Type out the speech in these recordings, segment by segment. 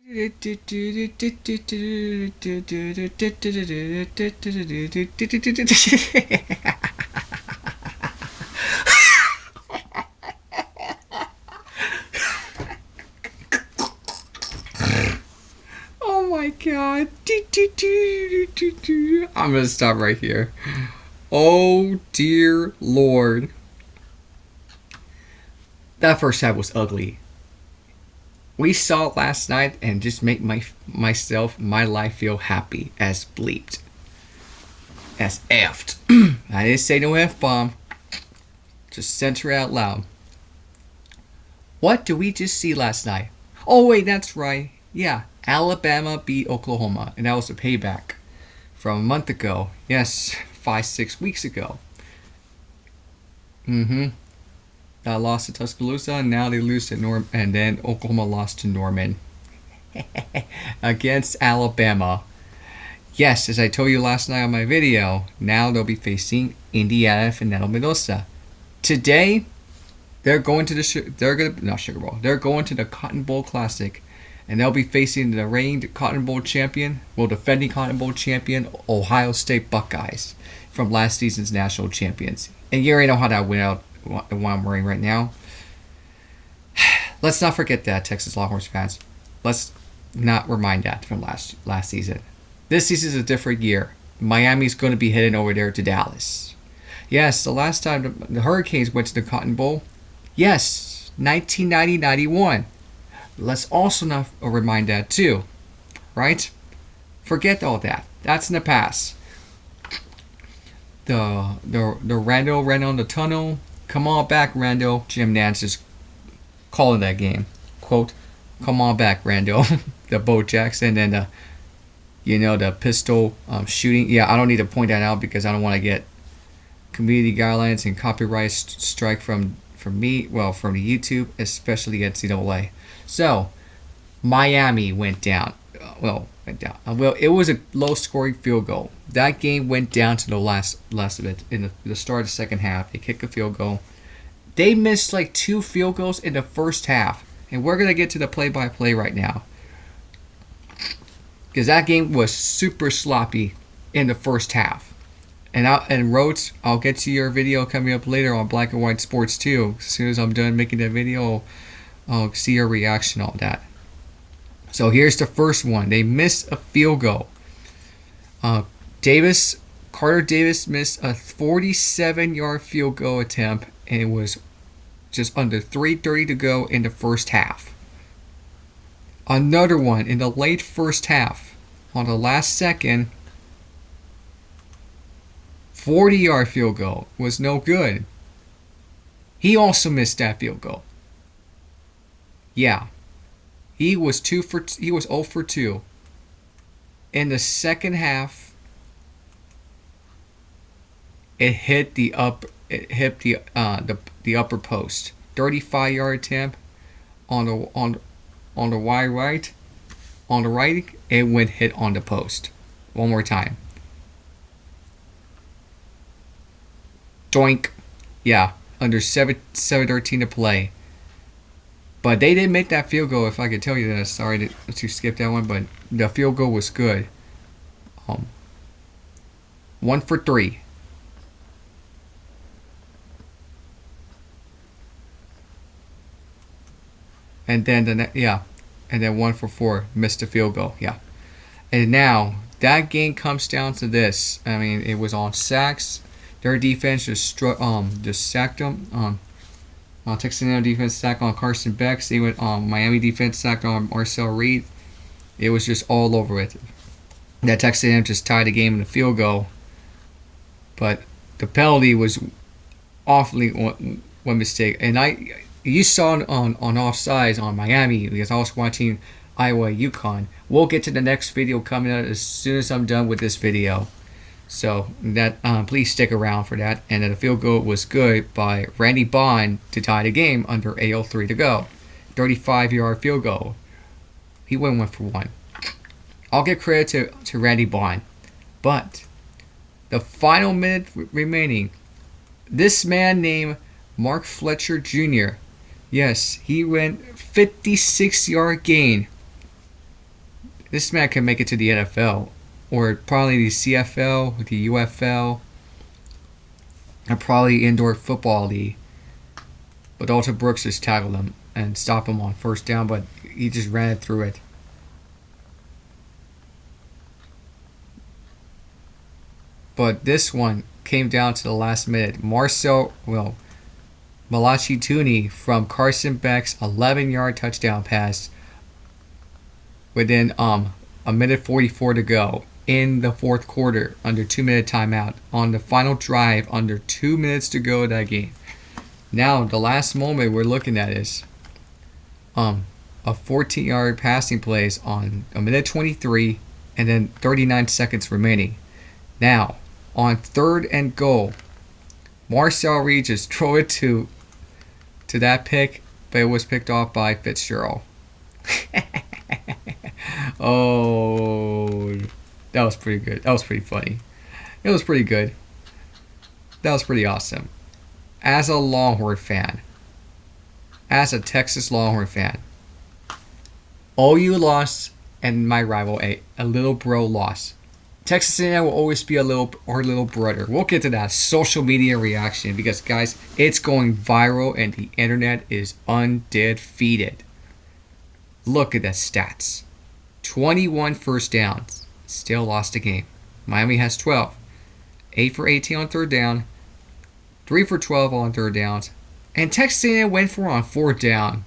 Oh my god. I'm gonna stop right here. Oh dear Lord. That first half was ugly. We saw it last night and just make my life feel happy as bleeped. As effed. I didn't say no F-bomb. Just censor it out loud. What did we just see last night? Oh wait, that's right. Yeah, Alabama beat Oklahoma, and that was a payback from a month ago. Yes, 5-6 weeks ago. Lost to Tuscaloosa, and now they lose to Norman, and then Oklahoma lost to Norman against Alabama. Yes, as I told you last night on my video, now they'll be facing Indiana and Fernando Mendoza. Today, they're going to They're going to the Cotton Bowl Classic, and they'll be facing the reigning Cotton Bowl champion, defending Cotton Bowl champion Ohio State Buckeyes from last season's national champions. And you already know how that went out. The one I'm wearing right now. Let's not forget that, Texas Longhorns fans. Let's not remind that from last season. This season is a different year. Miami's going to be heading over there to Dallas. Yes, the last time the Hurricanes went to the Cotton Bowl, yes, 1990-91. Let's also not remind that too, right? Forget all that. That's in the past. The Randall ran on the tunnel. Come on back, Randall. Jim Nantz is calling that game. Quote, come on back, Randall. The Bo Jackson and the pistol shooting. Yeah, I don't need to point that out because I don't want to get community guidelines and copyright strike from me. Well, from the YouTube, especially NCAA. So, Miami went down. Well, it was a low-scoring field goal. That game went down to the last of it. In the start of the second half, they kicked a field goal. They missed like 2 field goals in the first half. And we're going to get to the play-by-play right now. Because that game was super sloppy in the first half. And Rhodes, I'll get to your video coming up later on Black and White Sports too. As soon as I'm done making that video, I'll see your reaction on that. So here's the first one. They missed a field goal. Carter Davis missed a 47-yard field goal attempt, and it was just under 3:30 to go in the first half. Another one in the late first half, on the last second, 40-yard field goal was no good. He also missed that field goal. Yeah. He was 0 for 2. In the second half, it hit the upper post. 35-yard attempt on the wide right. On the right, it went hit on the post. One more time. Doink. Yeah, under 7:13 to play. But they didn't make that field goal, if I could tell you that. Sorry to skip that one, but the field goal was good. 1 for 3. And then and then 1 for 4, missed the field goal. Yeah. And now that game comes down to this. I mean, it was on sacks. Their defense just sacked them. Texas A&M defense sacked on Carson Beck. See what Miami defense sacked on Marcel Reed. It was just all over it. That Texas A&M just tied the game in the field goal. But the penalty was awfully one mistake. And you saw it on offsides on Miami because I was watching Iowa UConn. We'll get to the next video coming out as soon as I'm done with this video. So that please stick around for that. And then the field goal was good by Randy Bond to tie the game under 8:03 to go. 35-yard field goal. He went 1 for 1. I'll give credit to Randy Bond. But the final minute remaining, this man named Mark Fletcher Jr. Yes, he went 56-yard gain This man can make it to the NFL, or probably the CFL, the UFL, and probably indoor football league. But Dalton Brooks just tackled him and stopped him on first down, but he just ran it through it. But this one came down to the last minute. Malachi Toney from Carson Beck's 11-yard touchdown pass within a minute 44 to go in the fourth quarter under 2-minute timeout on the final drive under 2 minutes to go of that game. Now the last moment we're looking at is a 14-yard passing plays on a minute 23 and then 39 seconds remaining. Now on 3rd and goal, Marcel Reed just threw it to that pick, but it was picked off by Fitzgerald. Oh, that was pretty good. That was pretty funny. It was pretty good. That was pretty awesome. As a Longhorn fan, as a Texas Longhorn fan, OU lost and my rival, a little bro, lost. Texas A&M will always be our little brother. We'll get to that social media reaction because, guys, it's going viral and the internet is undefeated. Look at the stats. 21 first downs. Still lost the game. Miami has 12. 8 for 18 on 3rd down. 3 for 12 on 3rd downs. And Texas A&M went for on 4th down.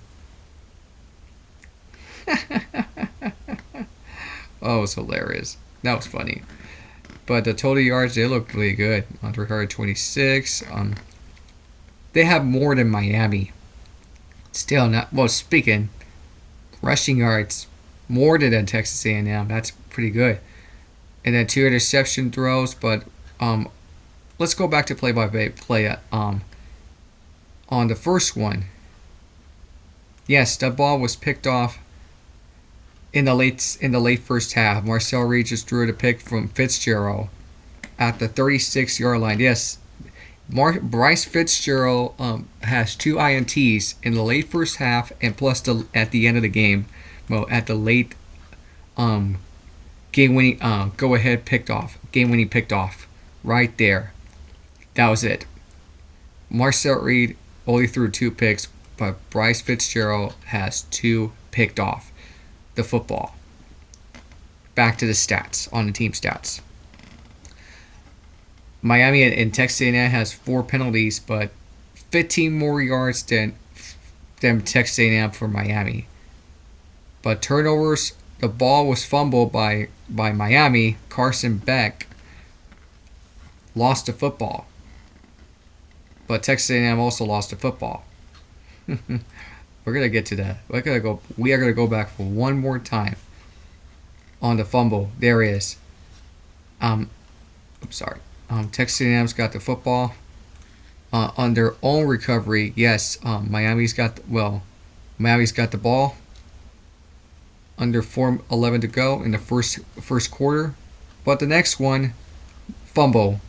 Oh, it was hilarious. That was funny. But the total yards, they look really good. On 326. They have more than Miami. Still not. Well, speaking rushing yards, more than Texas A&M. That's pretty good. And then 2 interception throws. But let's go back to play-by-play. On the first one, yes, the ball was picked off in the late first half. Marcel Reed just threw the pick from Fitzgerald at the 36-yard line. Yes, Bryce Fitzgerald has 2 INTs in the late first half and plus at the end of the game. Well, at the late game-winning game-winning picked off right there. That was it. Marcel Reed only threw 2 picks, but Bryce Fitzgerald has 2 picked off the football. Back to the stats on the team stats. Miami and Texas A&M has 4 penalties, but 15 more yards than Texas A&M for Miami. But turnovers, the ball was fumbled by Miami. Carson Beck lost the football, but Texas A&M also lost the football. We're gonna get to that. We are gonna go back for one more time on the fumble. There it is. I'm sorry. Texas A&M's got the football on their own recovery. Yes. Miami's got the ball under 4:11 to go in the first quarter, but the next one, fumble,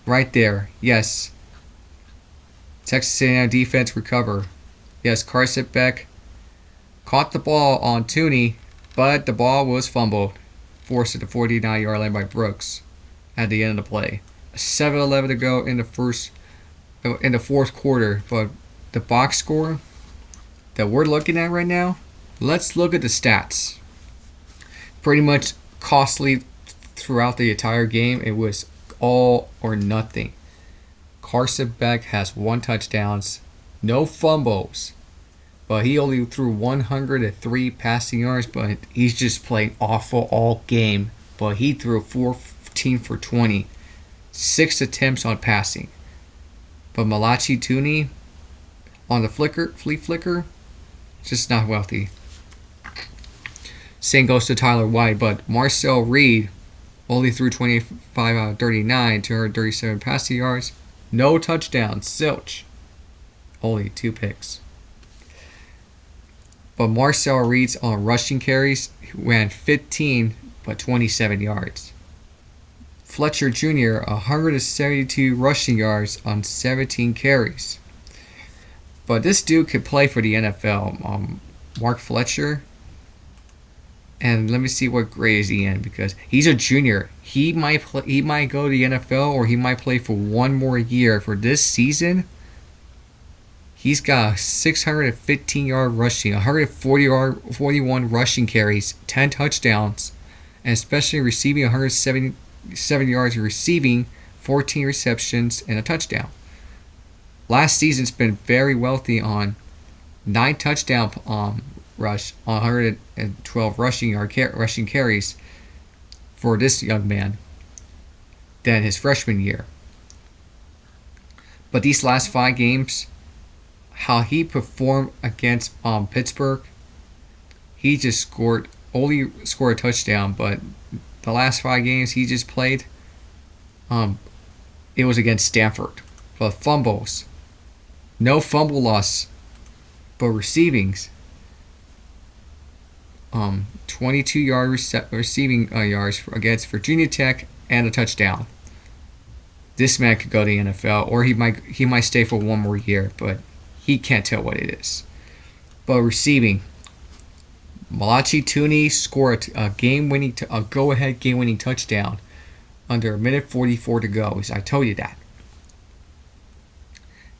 right there. Yes. Texas A&M defense recover. Yes, Carson Beck caught the ball on Toney, but the ball was fumbled, forced at the 49-yard line by Brooks at the end of the play. 7:11 to go in the fourth quarter, but the box score that we're looking at right now, let's look at the stats. Pretty much costly throughout the entire game. It was all or nothing. Carson Beck has 1 touchdown. No fumbles, but he only threw 103 passing yards, but he's just playing awful all game. But he threw 14 for 20, 6 attempts on passing. But Malachi Toney on the flea flicker, just not wealthy. Same goes to Tyler White, but Marcel Reed only threw 25 out of 39, 237 passing yards, no touchdowns, zilch. Only 2 picks. But Marcel Reed's on rushing carries ran 15 but 27 yards. Fletcher Jr. 172 rushing yards on 17 carries. But this dude could play for the NFL. Mark Fletcher. And let me see what grade is he in, because he's a junior. He might he might go to the NFL, or he might play for one more year. For this season, he's got 615-yard rushing, 41 rushing carries, 10 touchdowns, and especially receiving 177 yards receiving, 14 receptions, and a touchdown. Last season's been very wealthy on 9 touchdown rush on 112 rushing carries for this young man than his freshman year. But these last 5 games, how he performed against Pittsburgh, he just only scored a touchdown. But the last 5 games he just played, it was against Stanford. But fumbles, no fumble loss, but receivings, 22-yard receiving yards against Virginia Tech, and a touchdown. This man could go to the NFL, or he might stay for one more year, but he can't tell what it is. But receiving, Malachi Toney scored a go-ahead game-winning touchdown under a minute 44 to go. I told you that.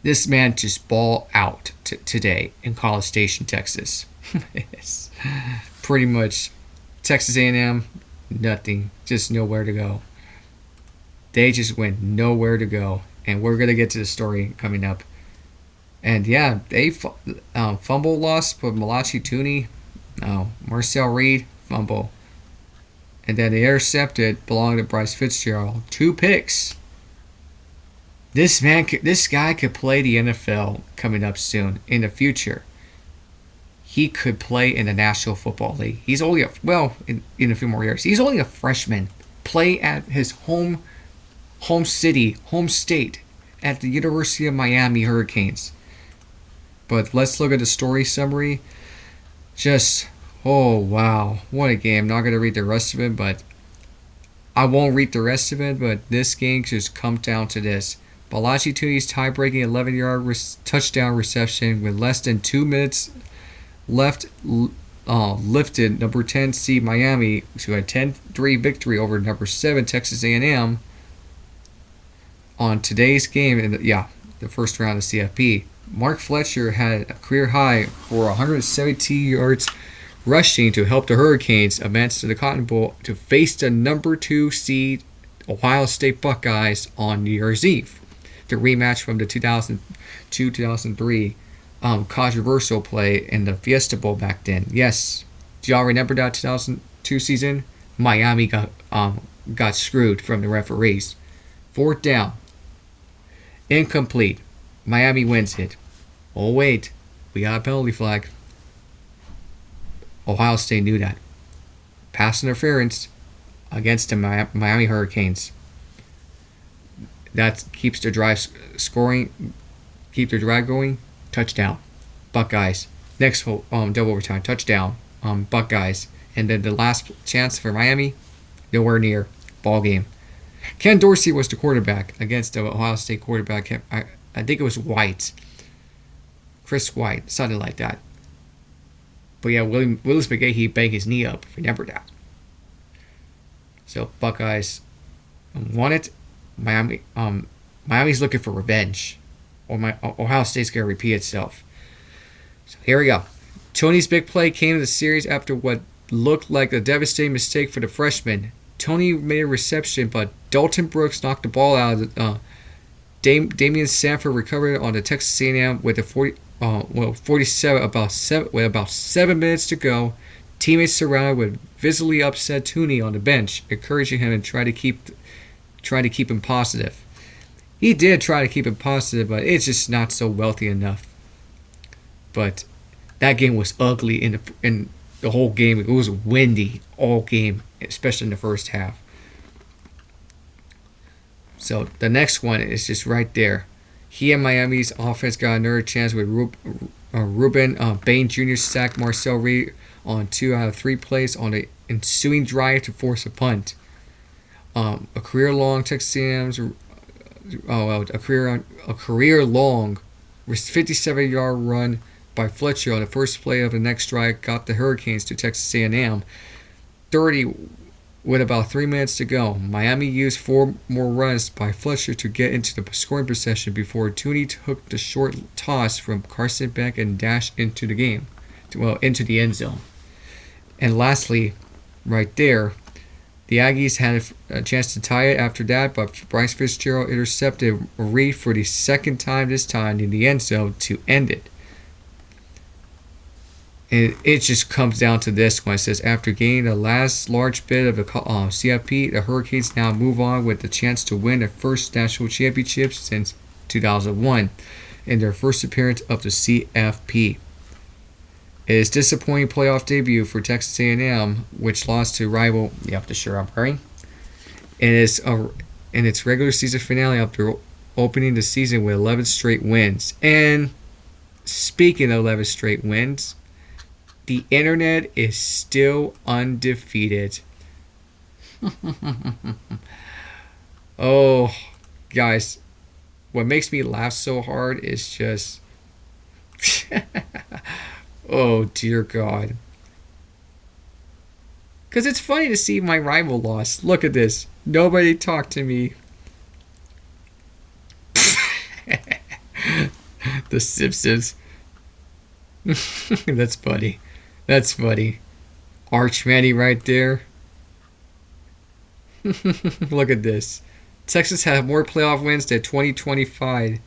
This man just balled out today in College Station, Texas. It's pretty much Texas A&M, nothing, just nowhere to go. They just went nowhere to go, and we're gonna get to the story coming up. And yeah, they fumble loss for Malachi Toney, Marcel Reed fumble, and then the intercepted belonged to Bryce Fitzgerald. 2 picks. This guy could play the NFL coming up soon in the future. He could play in the National Football League. He's only in a few more years. He's only a freshman. Play at his home state, at the University of Miami Hurricanes. But let's look at the story summary. Just, oh wow, what a game. I'm not going to read the rest of it, but I won't read the rest of it, but this game just comes down to this. Malachi Toney's tie-breaking 11-yard touchdown reception with less than 2 minutes left lifted number 10 seed Miami to a 10-3 victory over number 7 Texas A&M on today's game in the first round of CFP. Mark Fletcher had a career high for 172 yards rushing to help the Hurricanes advance to the Cotton Bowl to face the number 2 seed Ohio State Buckeyes on New Year's Eve. The rematch from the 2002-2003 controversial play in the Fiesta Bowl back then. Yes, do y'all remember that 2002 season? Miami got screwed from the referees. 4th down. Incomplete. Miami wins it. Oh wait, we got a penalty flag. Ohio State knew that. Pass interference against the Miami Hurricanes. That keeps the drive going. Touchdown, Buckeyes. Next double overtime, touchdown, Buckeyes. And then the last chance for Miami, nowhere near. Ball game. Ken Dorsey was the quarterback against the Ohio State quarterback. I think it was White, Chris White, something like that. But yeah, Willis McGahee, he banged his knee up. Remember that. So Buckeyes won it. Miami's looking for revenge. Ohio State's going to repeat itself. So here we go. Toney's big play came in the series after what looked like a devastating mistake for the freshman. Toney made a reception, but Dalton Brooks knocked the ball out. Daymion Sanford recovered on the Texas A&M with a 47 with about 7 minutes to go. Teammates surrounded with visibly upset Toney on the bench, encouraging him and trying to keep him positive. He did try to keep it positive, but it's just not so wealthy enough. But that game was ugly in the whole game. It was windy all game, especially in the first half. So the next one is just right there. He and Miami's offense got another chance with Rueben Bain Jr. sacked Marcel Reed on 2 out of 3 plays on the ensuing drive to force a punt. A career-long Texas A&M's a career-long 57-yard run by Fletcher on the first play of the next drive got the Hurricanes to Texas A&M. 30 with about 3 minutes to go. Miami used 4 more runs by Fletcher to get into the scoring possession before Toney took the short toss from Carson Beck and dashed into the game. Well, into the end zone. And lastly, right there, the Aggies had a chance to tie it after that, but Bryce Fitzgerald intercepted Reed for the second time this time in the end zone to end it. And it just comes down to this one. It says, after gaining the last large bit of the CFP, the Hurricanes now move on with the chance to win their first national championship since 2001 in their first appearance of the CFP. It is a disappointing playoff debut for Texas A&M, which lost to rival, the Strawberry, and its regular season finale after opening the season with 11 straight wins. And speaking of 11 straight wins, the internet is still undefeated. Oh, guys, what makes me laugh so hard is just... oh, dear God. Because it's funny to see my rival lost. Look at this. Nobody talked to me. The Simpsons. That's funny. That's funny. Arch Manny right there. Look at this. Texas had more playoff wins than 2025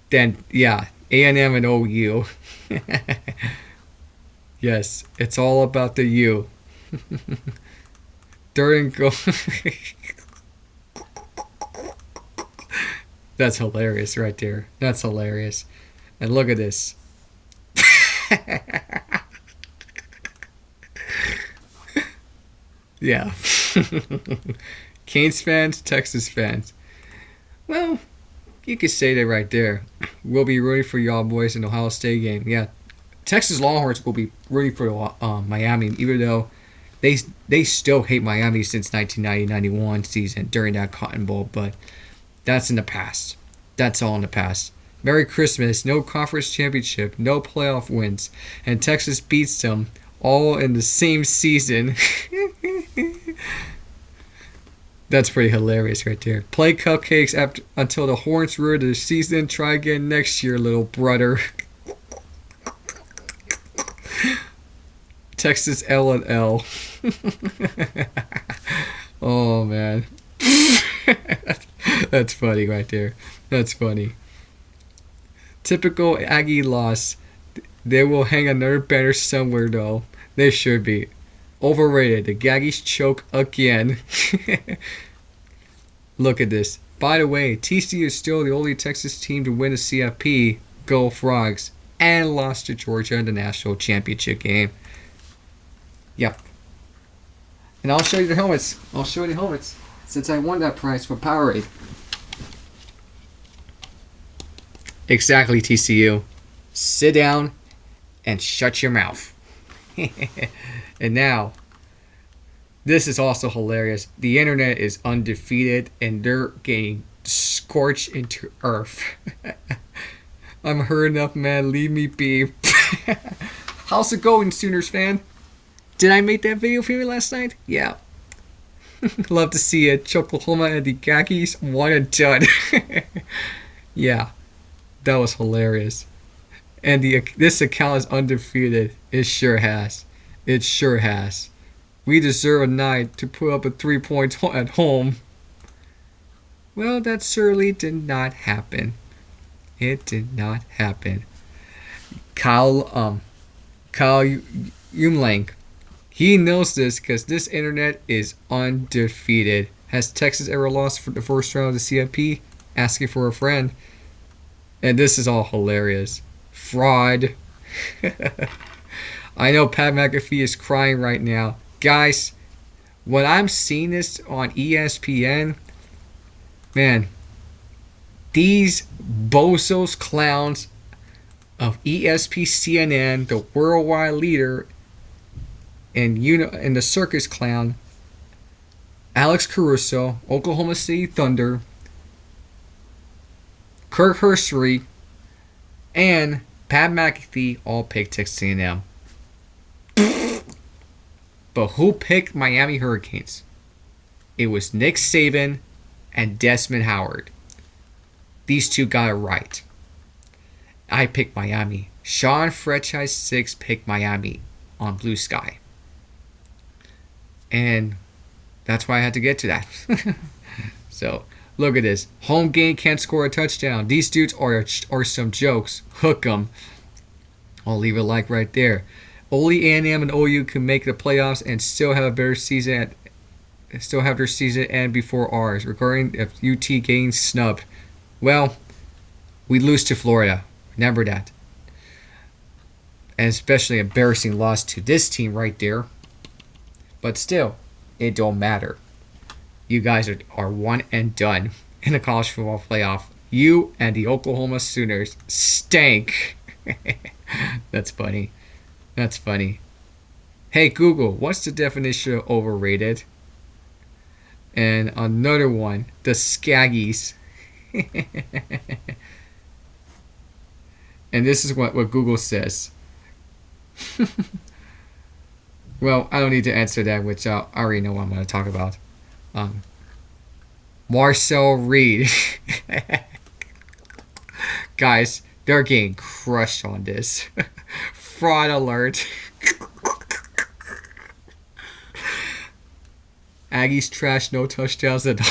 than, A&M and OU. Yes, it's all about the U. Third and goal. That's hilarious right there. That's hilarious. And look at this. Yeah. Canes fans, Texas fans. Well, you could say that right there. We'll be rooting for y'all boys in the Ohio State game. Yeah. Texas Longhorns will be rooting for Miami, even though they still hate Miami since 1990-91 season during that Cotton Bowl. But that's in the past. That's all in the past. Merry Christmas. No conference championship. No playoff wins. And Texas beats them all in the same season. That's pretty hilarious right there. Play cupcakes until the Horns ruin the season. Try again next year, little brother. Texas L&L. Oh, man. That's funny right there. That's funny. Typical Aggie loss. They will hang another banner somewhere, though. They should be. Overrated. The Aggies choke again. Look at this. By the way, TCU is still the only Texas team to win a CFP. Go Frogs. And lost to Georgia in the national championship game. Yep. And I'll show you the helmets. Since I won that prize for Powerade. Exactly, TCU. Sit down and shut your mouth. And now, this is also hilarious. The internet is undefeated and they're getting scorched into earth. I'm hurt enough, man. Leave me be. How's it going, Sooners fan? Did I make that video for you last night? Yeah. Love to see it. Oklahoma and the Aggies, 1 and done. Yeah. That was hilarious. And this account is undefeated. It sure has. It sure has. We deserve a night to put up a 3 points at home. Well, that certainly did not happen. It did not happen. Kyle Umlang. He knows this because this internet is undefeated. Has Texas ever lost for the first round of the CFP? Asking for a friend. And this is all hilarious. Fraud. I know Pat McAfee is crying right now. Guys, when I'm seeing this on ESPN, man, these bozos clowns of ESPN, the worldwide leader, and the circus clown, Alex Caruso, Oklahoma City Thunder, Kirk Herbstreit, and Pat McAfee all picked Texas A&M. But who picked Miami Hurricanes? It was Nick Saban and Desmond Howard. These two got it right. I picked Miami. Sean Franchise 6 picked Miami on Blue Sky. And that's why I had to get to that. So, look at this. Home game can't score a touchdown. These dudes are some jokes. Hook 'em. I'll leave a like right there. Only A&M and OU can make the playoffs and still have a better season. Still have their season end before ours. Regarding if UT gains snubbed, well, we lose to Florida. Remember that. And especially embarrassing loss to this team right there. But still, it don't matter. You guys are one and done in the college football playoff. You and the Oklahoma Sooners stank. That's funny. That's funny. Hey Google, what's the definition of overrated? And another one, the Skaggies. And this is what Google says. Well, I don't need to answer that, which I already know what I'm going to talk about. Marcel Reed. Guys, they're getting crushed on this. Fraud alert. Aggies trash, no touchdowns at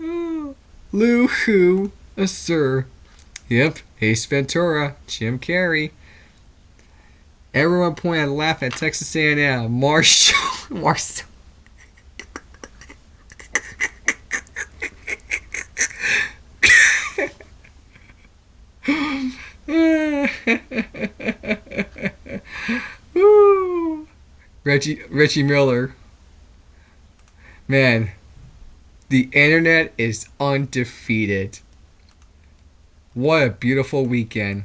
all. Lou Who, a sir. Yep, Ace Ventura, Jim Carrey. Everyone point and laugh at Texas A&M. Marshall. Reggie Miller. Man, the internet is undefeated. What a beautiful weekend.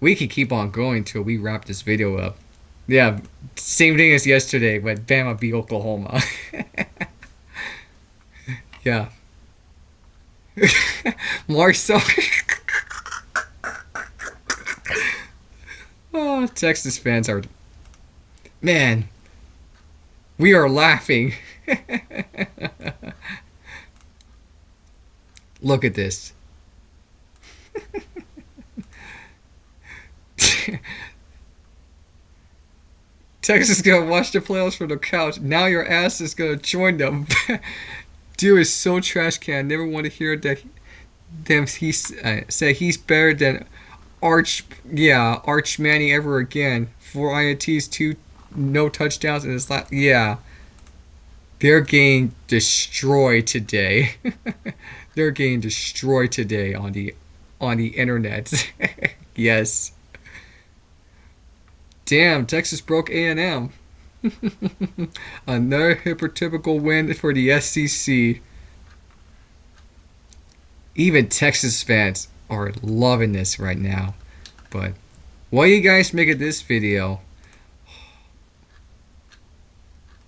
We could keep on going till we wrap this video up. Yeah, same thing as yesterday, but Bama beat Oklahoma. Yeah. Marcel. Oh, Texas fans are... Man, we are laughing. Look at this. Texas is gonna watch the playoffs from the couch. Now your ass is gonna join them. Dude is so trash can. Never want to hear that. He say he's better than Arch Manning ever again. 4 INTs, 2 no touchdowns, and it's like they're getting destroyed today. They're getting destroyed today on the internet. Yes. Damn, Texas broke A&M. Another hypertypical win for the SEC. Even Texas fans are loving this right now. But what do you guys make of this video?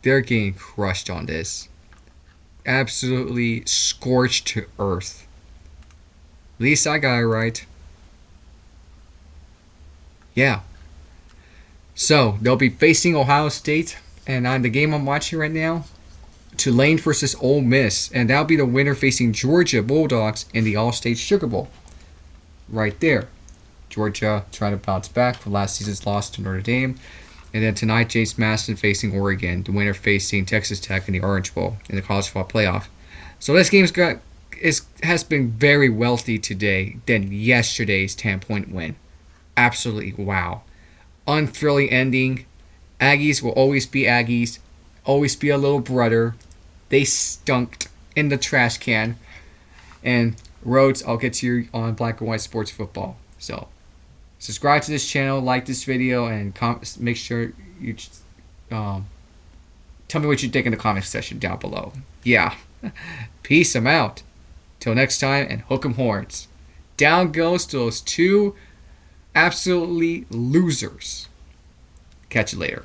They're getting crushed on this. Absolutely scorched to earth. At least I got it right. Yeah. So, they'll be facing Ohio State. And on the game I'm watching right now, Tulane versus Ole Miss. And that'll be the winner facing Georgia Bulldogs in the All-State Sugar Bowl. Right there. Georgia trying to bounce back from last season's loss to Notre Dame. And then tonight, James Madison facing Oregon. The winner facing Texas Tech in the Orange Bowl in the college football playoff. So this game's has been very wealthy today than yesterday's 10-point win. Absolutely wow. Unthrilling ending. Aggies will always be Aggies. Always be a little brother. They stunk in the trash can. And Rhodes, I'll get to you on Black and White Sports Football. So, subscribe to this channel, like this video, and make sure you tell me what you think in the comment section down below. Yeah. Peace, I'm out. Till next time, and hook 'em horns. Down goes to those two absolutely losers. Catch you later.